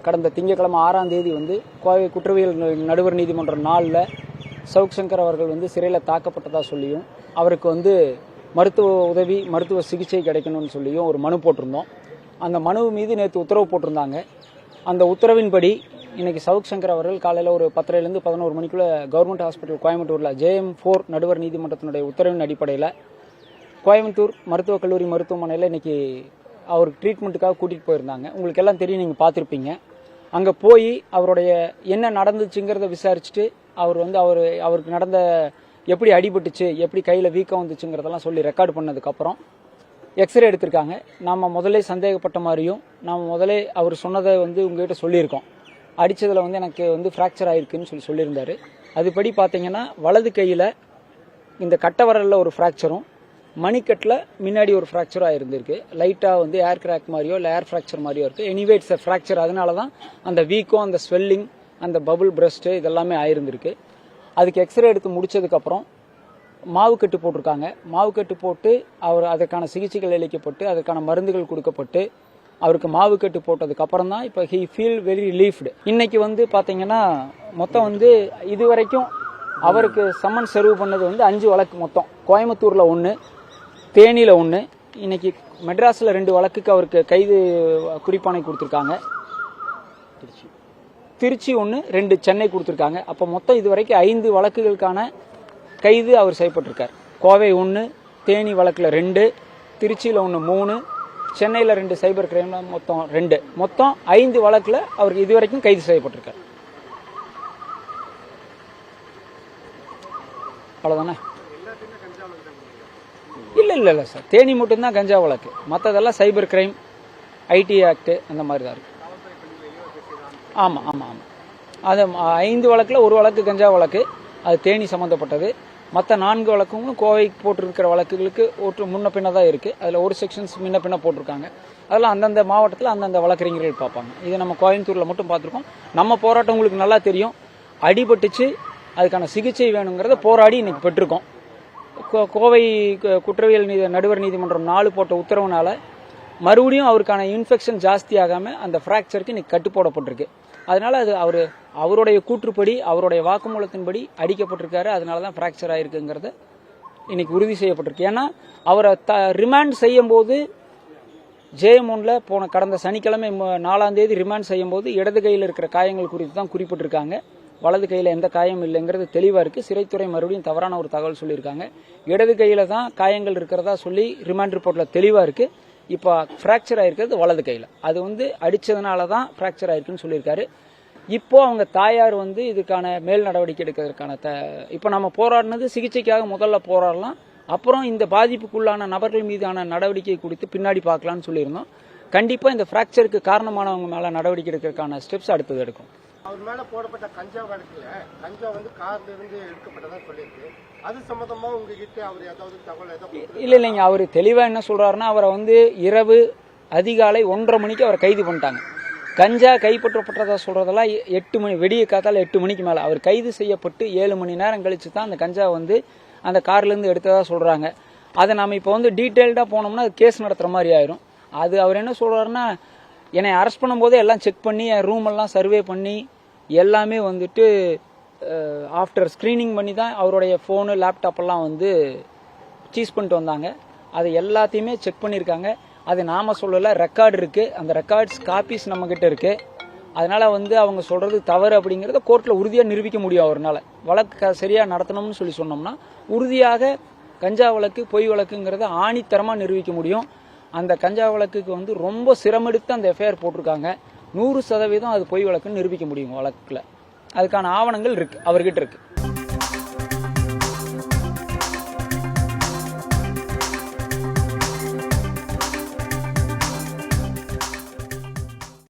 கடந்த திங்கட்கிழமை 6ஆம் தேதி வந்து கோவை குற்றவியல் நடுவர் நீதிமன்றம் 4ல் சவுக் சங்கர் அவர்கள் வந்து சிறையில் தாக்கப்பட்டதாக சொல்லியும் அவருக்கு வந்து மருத்துவ உதவி மருத்துவ சிகிச்சை கிடைக்கணும்னு சொல்லியும் ஒரு மனு போட்டிருந்தோம். அந்த மனு மீது நேற்று உத்தரவு போட்டிருந்தாங்க. அந்த உத்தரவின்படி இன்னைக்கு சவுக் சங்கர் அவர்கள் காலையில் ஒரு 10:30லேருந்து 11 மணிக்குள்ள கவர்மெண்ட் ஹாஸ்பிட்டல் கோயம்புத்தூரில் JM4 நடுவர் நீதிமன்றத்தினுடைய உத்தரவின் அடிப்படையில் கோயம்புத்தூர் மருத்துவக் கல்லூரி மருத்துவமனையில் இன்னைக்கு அவருக்கு ட்ரீட்மெண்ட்டுக்காக கூட்டிகிட்டு போயிருந்தாங்க. உங்களுக்கு எல்லாம் தெரியும், நீங்கள் பார்த்துருப்பீங்க. அங்கே போய் அவருடைய என்ன நடந்துச்சுங்கிறத விசாரிச்சுட்டு அவர் வந்து அவருக்கு நடந்த எப்படி அடிபட்டுச்சு, எப்படி கையில் வீக்கம் வந்துச்சுங்கிறதெல்லாம் சொல்லி ரெக்கார்டு பண்ணதுக்கப்புறம் எக்ஸ்ரே எடுத்திருக்காங்க. நாம் முதல்ல சந்தேகப்பட்ட மாதிரியும் நாம் முதல்ல அவர் சொன்னதை வந்து உங்ககிட்ட சொல்லியிருக்கோம். அடித்ததில் வந்து எனக்கு வந்து ஃப்ராக்சர் ஆகிருக்குன்னு சொல்லியிருந்தார். அதுபடி பார்த்தீங்கன்னா வலது கையில் இந்த கட்டவரலில் ஒரு ஃப்ராக்சரும் மணிக்கட்டில் முன்னாடி ஒரு ஃப்ராக்சரும் ஆயிருந்திருக்கு. லைட்டாக வந்து ஏர் கிராக் மாதிரியோ இல்லை ஏர் ஃப்ராக்சர் மாதிரியோ இருக்குது. Anyway it's a fracture. அதனால தான் அந்த வீக்கம், அந்த ஸ்வெல்லிங், அந்த பபுள் பிரஸ்ட்டு இதெல்லாமே ஆயிருந்திருக்கு. அதுக்கு எக்ஸ்ரே எடுத்து முடிச்சதுக்கப்புறம் மாவு கட்டு போட்டிருக்காங்க. மாவு கட்டு போட்டு அவர் அதற்கான சிகிச்சைகள் அளிக்கப்பட்டு அதற்கான மருந்துகள் கொடுக்கப்பட்டு அவருக்கு மாவு கட்டு போட்டதுக்கு அப்புறம் தான் இப்போ ஹி ஃபீல் வெரி ரிலீஃப்டு. இன்னைக்கு வந்து பார்த்தீங்கன்னா மொத்தம் வந்து இதுவரைக்கும் அவருக்கு சம்மன் சர்வ் பண்ணது வந்து 5 வழக்கு மொத்தம். கோயம்புத்தூரில் 1, தேனியில் 1, இன்னைக்கு மெட்ராஸில் 2 வழக்குக்கு அவருக்கு கைது குறிப்பானை கொடுத்துருக்காங்க. திருச்சி 1, 2 சென்னை கொடுத்துருக்காங்க. அப்போ மொத்தம் இதுவரைக்கும் 5 வழக்குகளுக்கான கைது அவர் செய்யப்பட்டிருக்கார். கோவை 1, தேனி வழக்கில் 2, திருச்சியில் 1, 3, சென்னையில் 2 சைபர் கிரைமில் மொத்தம் 2, மொத்தம் 5 வழக்கில் அவருக்கு இதுவரைக்கும் கைது செய்யப்பட்டிருக்கார். அவ்வளோதானே? இல்லை சார், தேனி மட்டும்தான் கஞ்சா வழக்கு. மற்றதெல்லாம் சைபர் கிரைம், IT ஆக்ட் அந்த மாதிரி தான் இருக்கு. ஆமாம். அது 5 வழக்கில் 1 வழக்கு கஞ்சா வழக்கு, அது தேனி சம்மந்தப்பட்டது. மற்ற 4 வழக்குங்களும் கோவைக்கு போட்டிருக்கிற வழக்குகளுக்கு முன்ன பின்ன தான் இருக்குது. அதில் ஒரு செக்ஷன்ஸ் முன்ன பின்ன போட்டிருக்காங்க. அதெல்லாம் அந்தந்த மாவட்டத்தில் அந்தந்த வழக்கறிஞர்கள் பார்ப்பாங்க. இது நம்ம கோயம்புத்தூரில் மட்டும் பார்த்துருக்கோம். நம்ம போராட்டம் உங்களுக்கு நல்லா தெரியும். அடிபட்டுச்சு, அதுக்கான சிகிச்சை வேணுங்கிறத போராடி இன்னைக்கு பெற்றிருக்கோம். கோவை குற்றவியல் நடுவர் நீதிமன்றம் 4 போட்ட உத்தரவுனால மறுபடியும் அவருக்கான இன்ஃபெக்ஷன் ஜாஸ்தி ஆகாமல் அந்த ஃப்ராக்சருக்கு இன்னைக்கு கட்டு போடப்பட்டிருக்கு. அதனால அது அவருடைய கூற்றுப்படி, அவருடைய வாக்குமூலத்தின்படி அடிக்கப்பட்டிருக்காரு. அதனால தான் ஃப்ராக்சர் ஆயிருக்குங்கிறத இன்னைக்கு உறுதி செய்யப்பட்டிருக்கு. ஏன்னா அவரை ரிமாண்ட் செய்யும் போது JM1 கடந்த சனிக்கிழமை 4ஆம் தேதி ரிமாண்ட் செய்யும் போது இடது கையில் இருக்கிற காயங்கள் குறித்து தான் குறிப்பிட்டிருக்காங்க. வலது கையில் எந்த காயம் இல்லைங்கிறது தெளிவாக இருக்குது. சிறைத்துறை மறுபடியும் தவறான ஒரு தகவல் சொல்லியிருக்காங்க. இடது கையில் தான் காயங்கள் இருக்கிறதா சொல்லி ரிமாண்ட் ரிப்போர்ட்டில் தெளிவாக இருக்குது. இப்போ ஃப்ராக்சர் ஆயிருக்கிறது வலது கையில். அது வந்து அடித்ததுனால தான் ஃப்ராக்சர் ஆயிருக்குன்னு சொல்லியிருக்காரு. இப்போ அவங்க தாயார் வந்து இதுக்கான மேல் நடவடிக்கை எடுக்கிறதுக்கான இப்போ நம்ம போராடினது சிகிச்சைக்காக முதல்ல போராடலாம், அப்புறம் இந்த பாதிப்புக்குள்ளான நபர்கள் மீதான நடவடிக்கை குறித்து பின்னாடி பார்க்கலாம்னு சொல்லியிருந்தோம். கண்டிப்பாக இந்த ஃப்ராக்சருக்கு காரணமானவங்க மேலே நடவடிக்கை எடுக்கிறதுக்கான ஸ்டெப்ஸ் அடுத்தது எடுக்கும். அவர் மேல போடப்பட்ட கஞ்சா வழக்குல கஞ்சா வந்து கார்ல இருந்து எடுக்கப்பட்டதா சொல்லியிருக்கு. அது சம்பந்தமா உங்ககிட்ட அவர் ஏதாவது தகவல் இல்லைங்க. அவர் தெளிவா என்ன சொல்றாருன்னா, அவரை வந்து இரவு அதிகாலை 1:30 மணிக்கு அவரை கைது பண்ணிட்டாங்க. கஞ்சா கைப்பற்றப்பட்டதா சொல்றதெல்லாம் 8 மணி, வெடிய காத்தால 8 மணிக்கு மேல அவர் கைது செய்யப்பட்டு 7 மணி நேரம் கழிச்சு தான் அந்த கஞ்சா வந்து அந்த கார்ல இருந்து எடுத்ததா சொல்றாங்க. அதை நாம இப்போ வந்து டீட்டெயில்டா போனோம்னா அது கேஸ் நடத்துற மாதிரி ஆயிரும். அது அவர் என்ன சொல்றாருன்னா, என்னை அரெஸ்ட் பண்ணும்போதே எல்லாம் செக் பண்ணி என் ரூம் எல்லாம் சர்வே பண்ணி எல்லாமே வந்துட்டு ஆஃப்டர் ஸ்க்ரீனிங் பண்ணி தான் அவருடைய ஃபோனு லேப்டாப் எல்லாம் வந்து சீஸ் பண்ணிட்டு வந்தாங்க. அது எல்லாத்தையுமே செக் பண்ணியிருக்காங்க. அது நாம சொல்லல, ரெக்கார்டு இருக்கு. அந்த ரெக்கார்ட்ஸ் காப்பீஸ் நம்ம கிட்ட இருக்கு. அதனால வந்து அவங்க சொல்றது தவறு அப்படிங்கறத கோர்ட்ல உறுதியா நிரூபிக்க முடியும். அவர்னால வழக்கு சரியா நடத்தணும்னு சொல்லி சொன்னோம்னா உறுதியாக கஞ்சா வழக்கு பொய் வழக்குங்கிறத ஆணித்தரமா நிரூபிக்க முடியும். அந்த கஞ்சா வழக்குக்கு வந்து ரொம்ப சிரமெடுத்து அந்த எஃப்ஐஆர் போட்டிருக்காங்க. 100% அது பொய் வழக்குன்னு நிரூபிக்க முடியும் வழக்குல. அதுக்கான ஆவணங்கள் இருக்கு, அவர்கிட்ட இருக்கு.